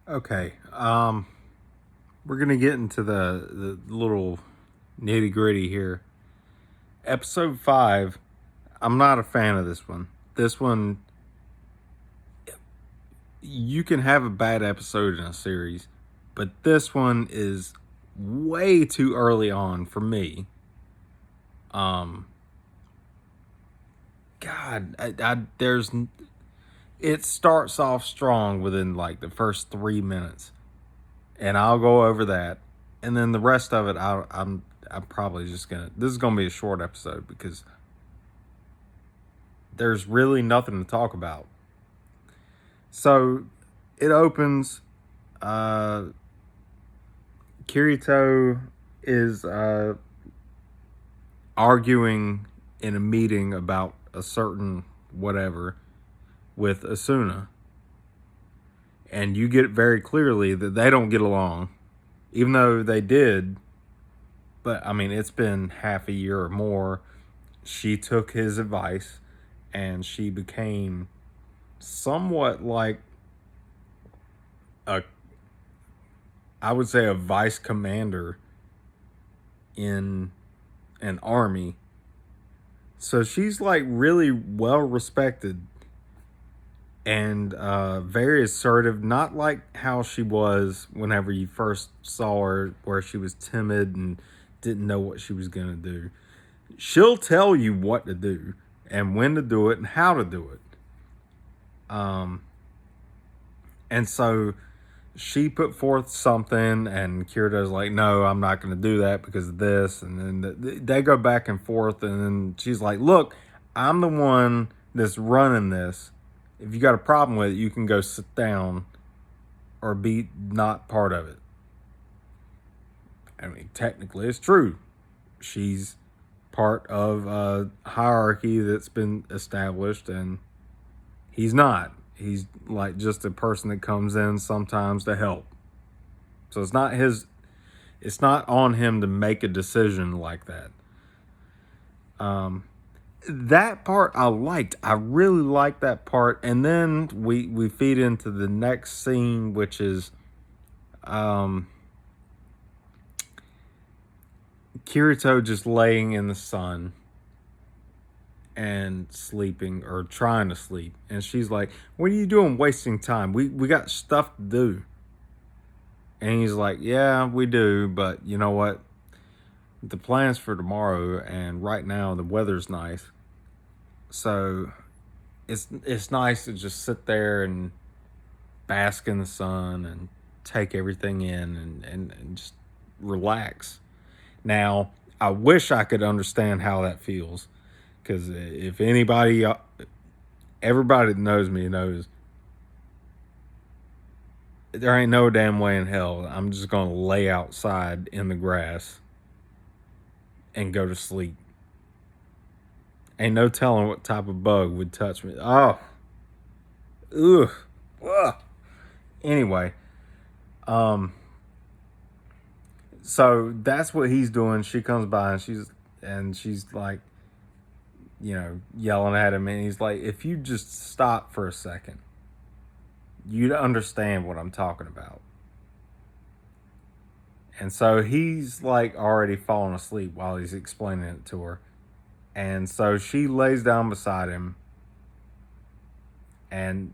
Okay. We're gonna get into the little nitty gritty here. Episode 5. I'm not a fan of this one. This one, you can have a bad episode in a series, but this one is way too early on for me. Um, God, there's it starts off strong within like the first 3 minutes, and I'll go over that, and then the rest of it, I'm probably just gonna. This is gonna be a short episode because there's really nothing to talk about. So it opens. Uh, Kirito is arguing in a meeting about a certain whatever with Asuna, and you get very clearly that they don't get along, even though they did. But I mean, it's been half a year or more. She took his advice, and she became somewhat like a, I would say, a vice commander in an army. So she's like really well respected and very assertive, not like how she was whenever you first saw her, where she was timid and didn't know what she was going to do. She'll tell you what to do and when to do it and how to do it. Um, and so she put forth something, and Kirito's like, "No, I'm not going to do that because of this." And then they go back and forth, and then she's like, "Look, I'm the one that's running this. If you got a problem with it, you can go sit down or be not part of it." I mean, technically, it's true. She's part of a hierarchy that's been established, and he's not. He's like just a person that comes in sometimes to help. So it's not on him to make a decision like that. Um, that part I liked. I really liked that part. And then we feed into the next scene, which is um, Kirito just laying in the sun and sleeping or trying to sleep. And she's like, "What are you doing wasting time? We got stuff to do." And he's like, "Yeah, we do, but you know what? The plans for tomorrow, and right now the weather's nice. So it's nice to just sit there and bask in the sun and take everything in and just relax." Now, I wish I could understand how that feels, because if anybody, everybody that knows me knows there ain't no damn way in hell I'm just gonna lay outside in the grass and go to sleep. Ain't no telling what type of bug would touch me. Oh, ugh, ugh. Anyway, um, so that's what he's doing. She comes by and she's like, yelling at him, and he's like, "If you just stop for a second, you'd understand what I'm talking about." And so he's like already falling asleep while he's explaining it to her. And so she lays down beside him and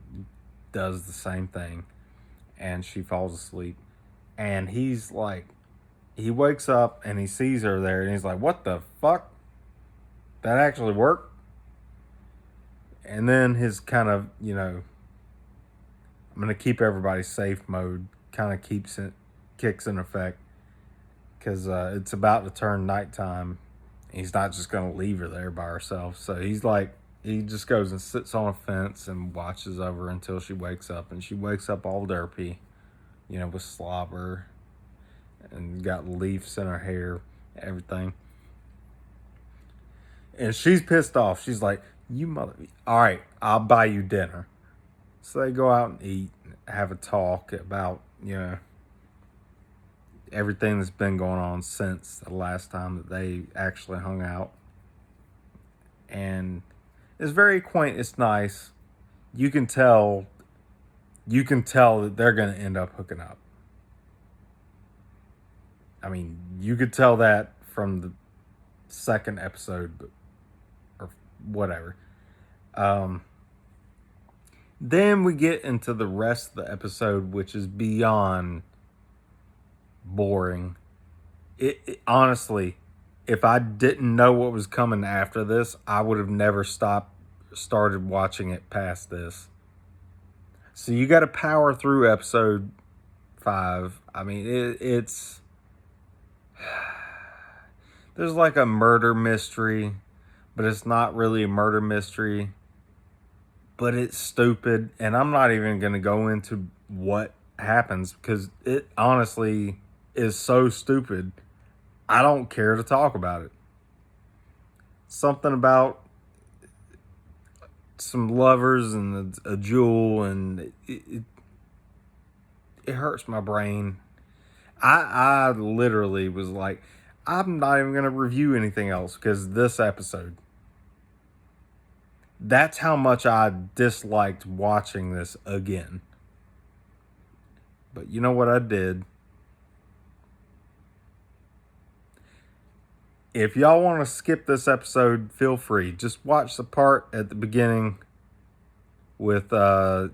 does the same thing. And she falls asleep. And he's like, he wakes up and he sees her there and he's like, "What the fuck? That actually worked?" And then his kind of, I'm going to keep everybody safe mode kind of kicks in effect, because it's about to turn nighttime. He's not just going to leave her there by herself. So he's like, he just goes and sits on a fence and watches over until she wakes up. And she wakes up all derpy, with slobber and got leaves in her hair, everything. And she's pissed off. She's like, "You mother, all right, I'll buy you dinner." So they go out and eat, have a talk about, everything that's been going on since the last time that they actually hung out. And it's very quaint. It's nice. You can tell you can tell that they're going to end up hooking up. I mean, you could tell that from the second episode, or whatever. Then we get into the rest of the episode, which is beyond boring. It honestly, if I didn't know what was coming after this, I would have never started watching it past this. So you got to power through episode 5. I mean, it's there's like a murder mystery, but it's not really a murder mystery. But it's stupid, and I'm not even going to go into what happens because it honestly is so stupid. I don't care to talk about it. Something about some lovers and a jewel, and it hurts my brain. I literally was like, I'm not even going to review anything else because this episode. That's how much I disliked watching this again. But you know what I did? If y'all want to skip this episode, feel free. Just watch the part at the beginning with Asuna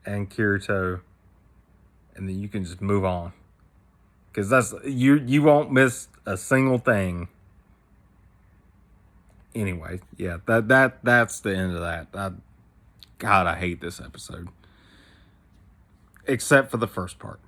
and Kirito, and then you can just move on. Because that's you won't miss a single thing. Anyway, yeah, that's the end of that. God, I hate this episode. Except for the first part.